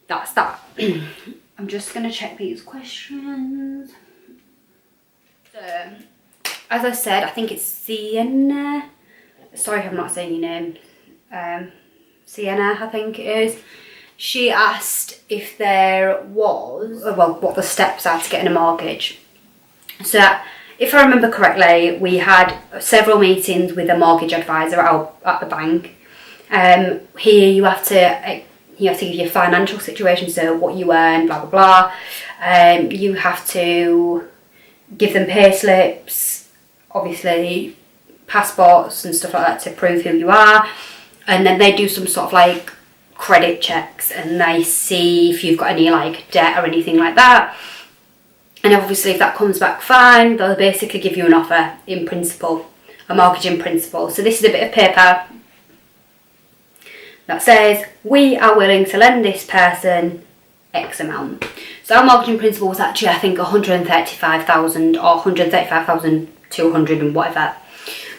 that's that. I'm just going to check these questions. So, as I said, I think it's Sienna. Sorry if I'm not saying your name. Sienna, I think it is. She asked if there was, well, what the steps are to getting a mortgage. So, if I remember correctly, we had several meetings with a mortgage advisor at the bank. Here you have to give your financial situation, so what you earn, blah blah blah. You have to give them pay slips, obviously passports and stuff like that to prove who you are, and then they do some sort of like credit checks and they see if you've got any like debt or anything like that. And obviously if that comes back fine, they'll basically give you an offer in principle, a mortgage in principle. So this is a bit of paper that says we are willing to lend this person X amount. So our mortgage in principle was actually, I think, 135,000 or 135,200 and whatever.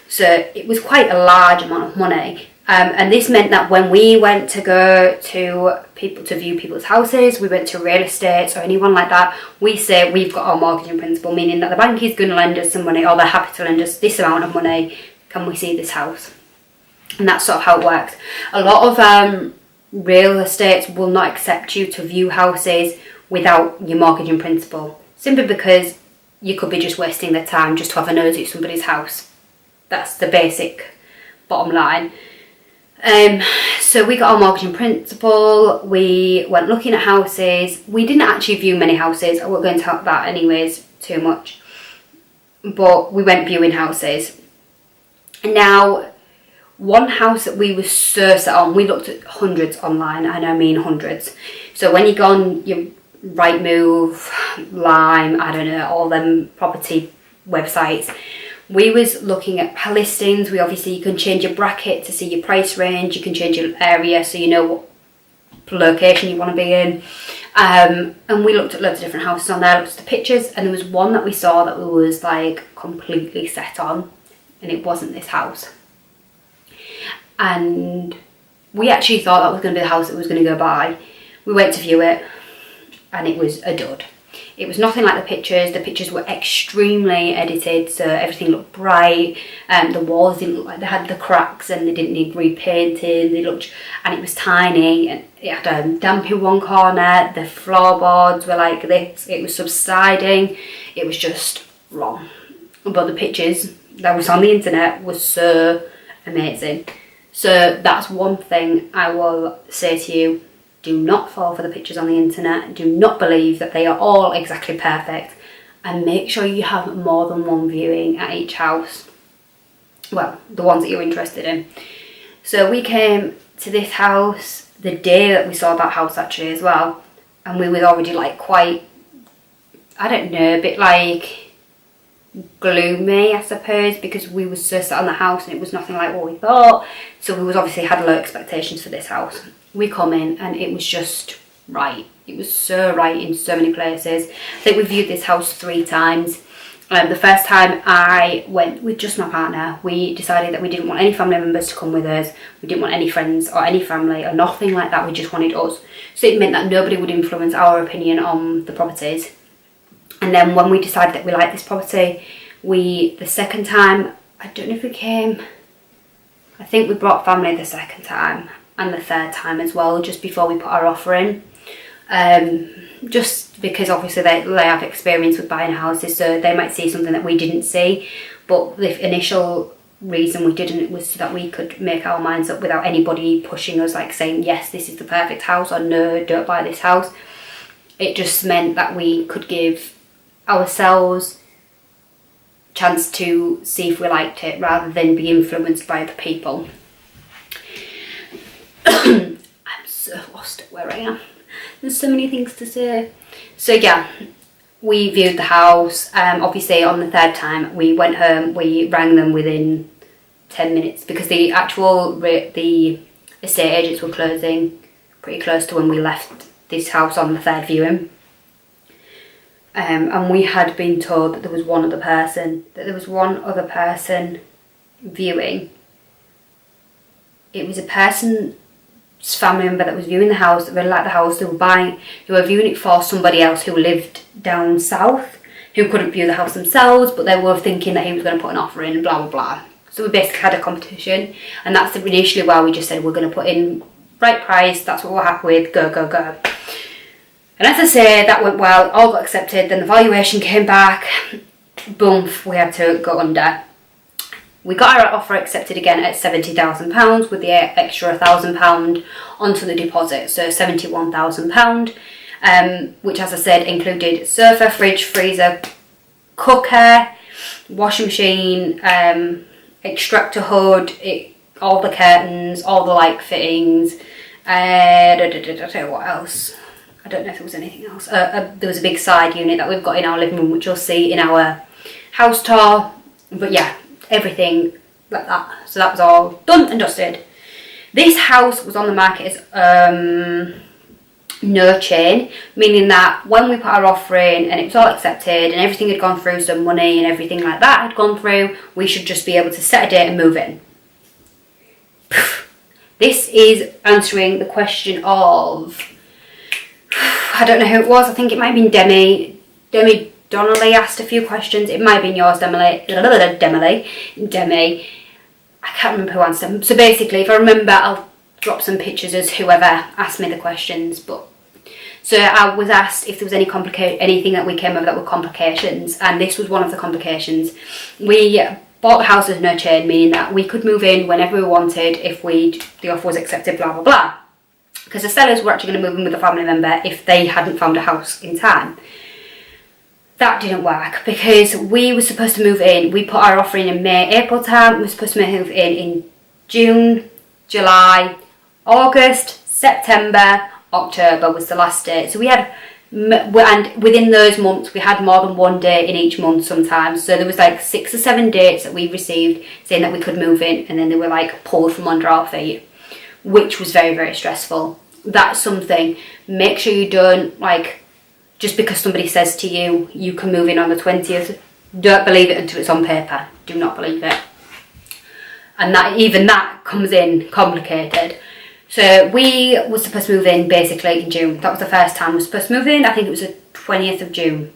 So it was quite a large amount of money. And this meant that when we went to go to people to view people's houses, we went to real estate or anyone like that, we say we've got our mortgage in principle, meaning that the bank is going to lend us some money, or they're happy to lend us this amount of money. Can we see this house? And that's sort of how it works. A lot of real estates will not accept you to view houses without your mortgage in principle, simply because you could be just wasting their time just to have a nosy at somebody's house. That's the basic bottom line. So we got our mortgage in principle, we went looking at houses. We didn't actually view many houses, I won't go into that anyways too much, but we went viewing houses. Now, one house that we were so set on, we looked at hundreds online, and I mean hundreds. So when you go on your Rightmove, Lime, I don't know, all them property websites, we was looking at listings. You can change your bracket to see your price range, you can change your area so you know what location you want to be in. And we looked at loads of different houses on there, looked at the pictures, and there was one that we saw that we was like completely set on, and it wasn't this house. And we actually thought that was going to be the house that was going to go by. We went to view it, and it was a dud. It was nothing like the pictures. The pictures were extremely edited, so everything looked bright. The walls didn't look like they had the cracks and they didn't need repainting. And it was tiny, and it had a damp in one corner. The floorboards were like this. It was subsiding. It was just wrong. But the pictures that was on the internet was so amazing. So that's one thing I will say to you. Do not fall for the pictures on the internet. Do not believe that they are all exactly perfect. And make sure you have more than one viewing at each house. Well, the ones that you're interested in. So we came to this house the day that we saw that house actually as well. And we were already like quite, I don't know, a bit like gloomy, I suppose, because we were so set on the house and it was nothing like what we thought. So we was obviously had low expectations for this house. We come in and it was just right. It was so right in so many places. I think we viewed this house 3 times. The first time I went with just my partner, we decided that we didn't want any family members to come with us. We didn't want any friends or any family or nothing like that. We just wanted us. So it meant that nobody would influence our opinion on the properties. And then when we decided that we liked this property, the second time, I don't know if we came, I think we brought family the second time and the third time as well, just before we put our offer in. Just because obviously they have experience with buying houses, so they might see something that we didn't see. But the initial reason we didn't was so that we could make our minds up without anybody pushing us, like saying, yes, this is the perfect house, or no, don't buy this house. It just meant that we could give ourselves a chance to see if we liked it rather than be influenced by other people. I'm so lost at where I am. There's so many things to say. So yeah, we viewed the house. Obviously on the third time we went home, we rang them within 10 minutes because the estate agents were closing pretty close to when we left this house on the third viewing. And we had been told that there was one other person viewing. It was a person family member that was viewing the house, that really liked the house. They were viewing it for somebody else who lived down south, who couldn't view the house themselves, but they were thinking that he was going to put an offer in, blah, blah, blah. So we basically had a competition, and that's initially why we just said we're going to put in right price, that's what we're happy with, go, go, go. And as I say, that went well, all got accepted, then the valuation came back, boom, we had to go under. We got our offer accepted again at £70,000 with the extra £1,000 onto the deposit, so £71,000, which, as I said, included sofa, fridge, freezer, cooker, washing machine, extractor hood, all the curtains, all the light fittings, what else? I don't know if there was anything else. There was a big side unit that we've got in our living room, which you'll see in our house tour, but yeah, everything like that. So that was all done and dusted. This house was on the market as no chain, meaning that when we put our offer in and it was all accepted and everything had gone through, some money and everything like that had gone through, we should just be able to set a date and move in. This is answering the question of, I don't know who it was, I think it might have been Demi Donnelly asked a few questions. It might have been yours, Demi. I can't remember who answered them. So basically, if I remember, I'll drop some pictures as whoever asked me the questions. But so I was asked if there was anything that we came over that were complications, and this was one of the complications. We bought the house as no chain, meaning that we could move in whenever we wanted if the offer was accepted, blah, blah, blah. Because the sellers were actually going to move in with a family member if they hadn't found a house in time. That didn't work because we were supposed to move in. We put our offer in May, April time. We were supposed to move in June, July, August, September, October was the last date. So we had, and within those months, we had more than one date in each month sometimes. So there was like 6 or 7 dates that we received saying that we could move in, and then they were like pulled from under our feet, which was very, very stressful. That's something, make sure you don't just because somebody says to you, you can move in on the 20th, don't believe it until it's on paper. Do not believe it. And even that comes in complicated. So we were supposed to move in basically in June. That was the first time we were supposed to move in. I think it was the 20th of June.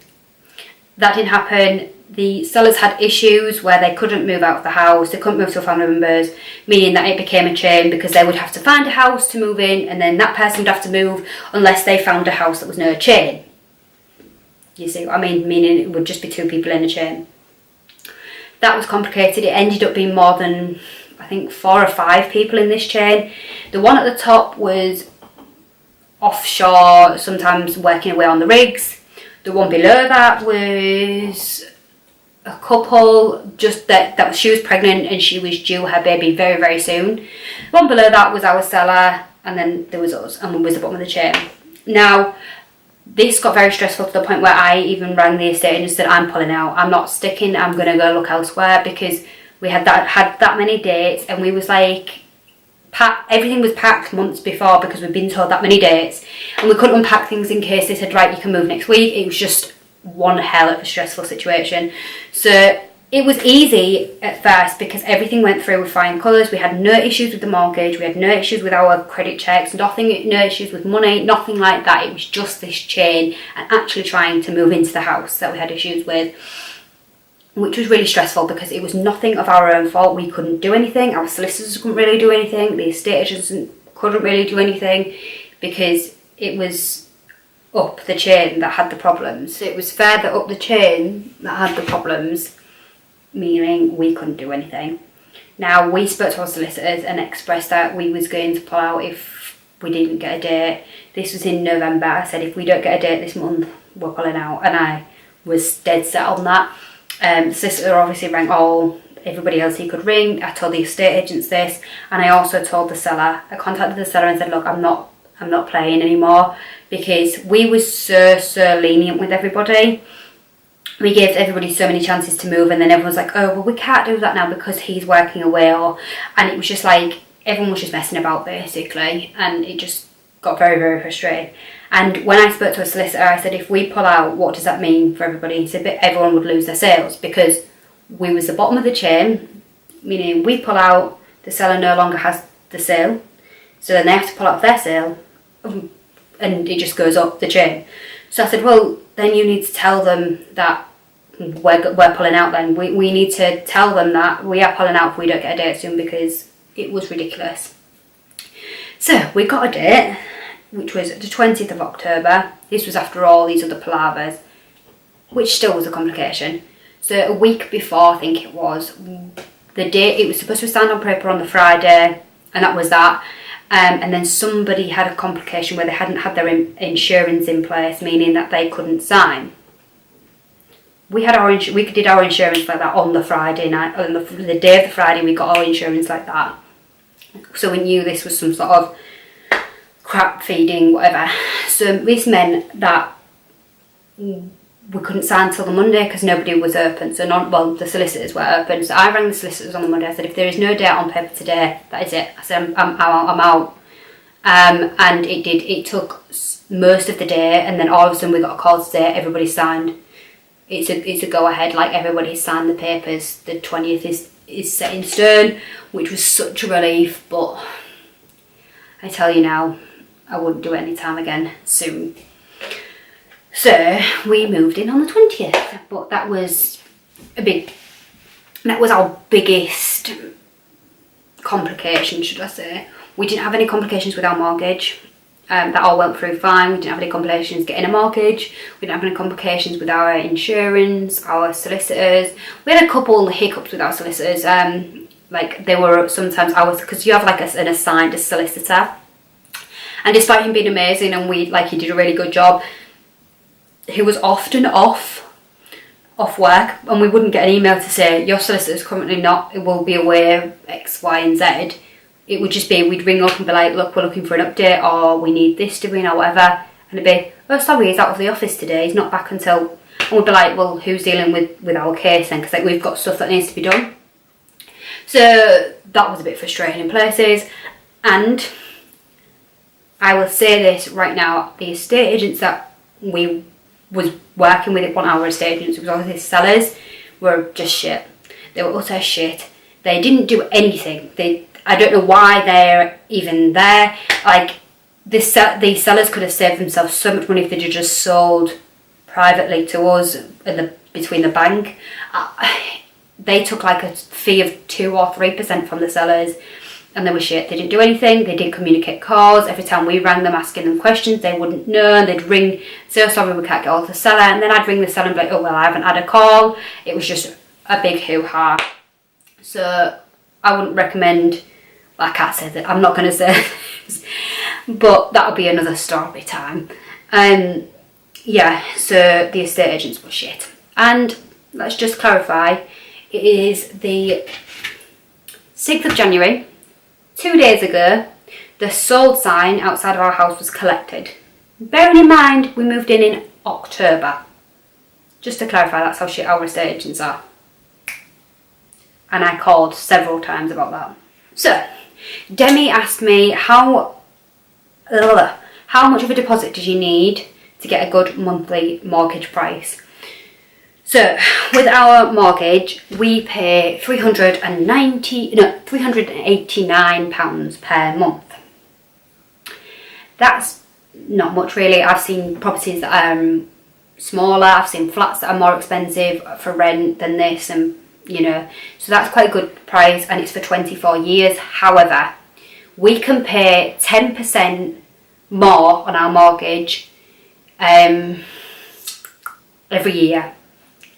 That didn't happen. The sellers had issues where they couldn't move out of the house. They couldn't move to family members, meaning that it became a chain because they would have to find a house to move in, and then that person would have to move unless they found a house that was no chain. You see what I mean? Meaning it would just be 2 people in a chain. That was complicated. It ended up being more than, I think, 4 or 5 people in this chain. The one at the top was offshore, sometimes working away on the rigs. The one below that was a couple, just that she was pregnant and she was due her baby very, very soon. The one below that was our seller, and then there was us, and we was the bottom of the chain. Now, this got very stressful to the point where I even rang the estate agent and said, I'm pulling out, I'm not sticking, I'm going to go look elsewhere, because we had that many dates, and we was like, everything was packed months before because we'd been told that many dates, and we couldn't unpack things in case they said, right, you can move next week. It was just one hell of a stressful situation. So it was easy at first because everything went through with flying colours. We had no issues with the mortgage, we had no issues with our credit checks, no issues with money, nothing like that. It was just this chain and actually trying to move into the house that we had issues with, which was really stressful because it was nothing of our own fault. We couldn't do anything, our solicitors couldn't really do anything, the estate agents couldn't really do anything because it was up the chain that had the problems. It was further up the chain that had the problems, meaning we couldn't do anything. Now, we spoke to our solicitors and expressed that we was going to pull out if we didn't get a date. This was in November. I said if we don't get a date this month, we're pulling out, and I was dead set on that. The solicitor obviously rang everybody else he could ring. I told the estate agents this, and I also told the seller. I contacted the seller and said, look, I'm not playing anymore, because we was so lenient with everybody. We gave everybody so many chances to move, and then everyone's like, oh, well, we can't do that now because he's working away, and it was just like, everyone was just messing about basically, and it just got very, very frustrating. And when I spoke to a solicitor, I said, if we pull out, what does that mean for everybody? He said that everyone would lose their sales because we was the bottom of the chain, meaning we pull out, the seller no longer has the sale. So then they have to pull out their sale, and it just goes up the chain. So I said, well, then you need to tell them that we're pulling out then. We need to tell them that we are pulling out if we don't get a date soon, because it was ridiculous. So we got a date, which was the 20th of October. This was after all these other palavers, which still was a complication. So a week before, I think it was, the date, it was supposed to be signed on paper on the Friday, and that was that. And then somebody had a complication where they hadn't had their insurance in place, meaning that they couldn't sign. We did our insurance like that on the Friday night, on the day of the Friday. We got our insurance like that, so we knew this was some sort of crap feeding, whatever. So this meant that we couldn't sign till the Monday because nobody was open. So the solicitors were open. So I rang the solicitors on the Monday. I said, if there is no date on paper today, that is it. I said, I'm out. And it took most of the day, and then all of a sudden we got a call to say everybody signed. It's a go ahead, like everybody signed the papers. The 20th is set in stone, which was such a relief. But I tell you now, I wouldn't do it any time again soon. So we moved in on the 20th, but that was our biggest complication, should I say. We didn't have any complications with our mortgage. That all went through fine. We didn't have any complications getting a mortgage. We didn't have any complications with our insurance, our solicitors. We had a couple hiccups with our solicitors. Like they were sometimes because you have like an assigned solicitor. And despite him being amazing and he did a really good job, he was often off work, and we wouldn't get an email to say your solicitor's currently not, it will be away X, Y and Z. It would just be, we'd ring up and be like, look, we're looking for an update, or we need this doing or whatever, and it'd be, oh sorry, he's out of the office today, he's not back until, and we'd be like, well, who's dealing with our case then, because we've got stuff that needs to be done. So that was a bit frustrating in places. And I will say this right now, the estate agents that we was working with, one of our estate agents, was obviously sellers, were just shit. They were utter shit. They didn't do anything. I don't know why they're even there. Like, these sellers could have saved themselves so much money if they just sold privately to us between the bank. They took like a fee of 2 or 3% from the sellers, and they were shit. They didn't do anything. They didn't communicate calls. Every time we rang them asking them questions, they wouldn't know. And they'd ring, so sorry, we can't get hold of the seller. And then I'd ring the seller and be like, oh, well, I haven't had a call. It was just a big hoo-ha. So I wouldn't recommend, well, I can't say that. I'm not going to say this, but that'll be another story time. Yeah, so the estate agents were shit. And let's just clarify, it is the 6th of January. 2 days ago, the sold sign outside of our house was collected. Bearing in mind, we moved in October. Just to clarify, that's how shit our estate agents are. And I called several times about that. So, Demi asked me how much of a deposit did you need to get a good monthly mortgage price. So, with our mortgage, we pay £389 per month. That's not much really. I've seen properties that are smaller, I've seen flats that are more expensive for rent than this, and so that's quite a good price, and it's for 24 years. However, we can pay 10% more on our mortgage every year.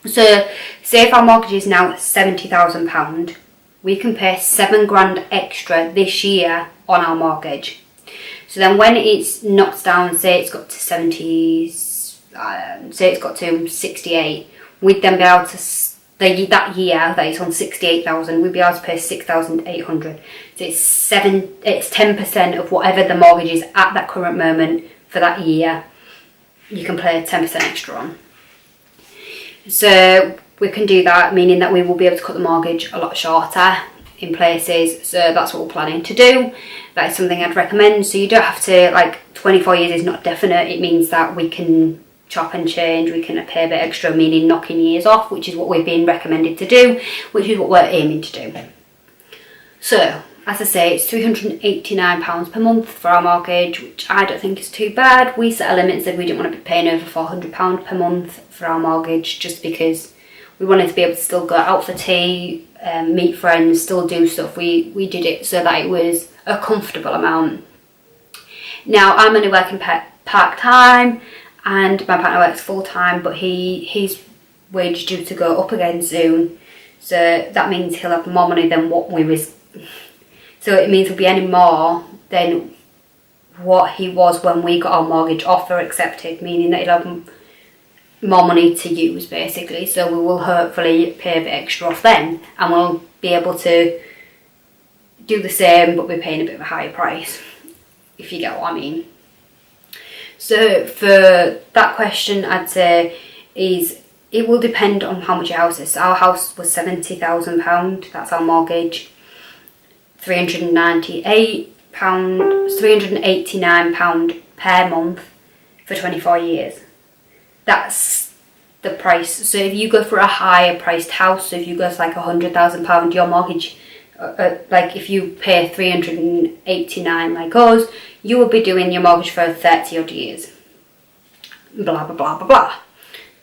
So, say if our mortgage is now £70,000, we can pay £7,000 extra this year on our mortgage. So then, when it's knocked down, say it's got to 68, we'd then be able to that year that it's on 68,000, we'd be able to pay 6,800. So it's 10% of whatever the mortgage is at that current moment for that year. You can pay 10% extra on. So we can do that, meaning that we will be able to cut the mortgage a lot shorter in places. So that's what we're planning to do. That is something I'd recommend. So you don't have to, 24 years is not definite. It means that we can chop and change, we can pay a bit extra, meaning knocking years off, which is what we've been recommended to do, which is what we're aiming to do. So As I say, it's £389 per month for our mortgage, which I don't think is too bad. We set a limit and said we didn't want to be paying over £400 per month for our mortgage, just because we wanted to be able to still go out for tea, meet friends, still do stuff. We did it so that it was a comfortable amount. Now, I'm only working part-time and my partner works full-time, but his wage is due to go up again soon. So that means he'll have more money than what we was. So it means he'll be any more than what he was when we got our mortgage offer accepted, meaning that he'll have more money to use basically. So we will hopefully pay a bit extra off then, and we'll be able to do the same but we're paying a bit of a higher price, if you get what I mean. So for that question, I'd say it will depend on how much your house is. So our house was £70,000, that's our mortgage. £389 per month for 24 years. That's the price. So if you go for a higher priced house, so if you go for like £100,000, your mortgage, like if you pay 389 like us, you will be doing your mortgage for 30 odd years. Blah blah blah blah blah,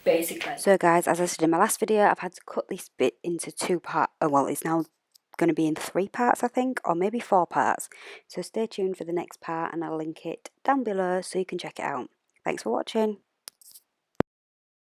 basically. So guys, as I said in my last video, I've had to cut this bit into 2 parts. Well, it's now going to be in 3 parts, I think, or maybe 4 parts. So stay tuned for the next part and I'll link it down below so you can check it out. Thanks for watching.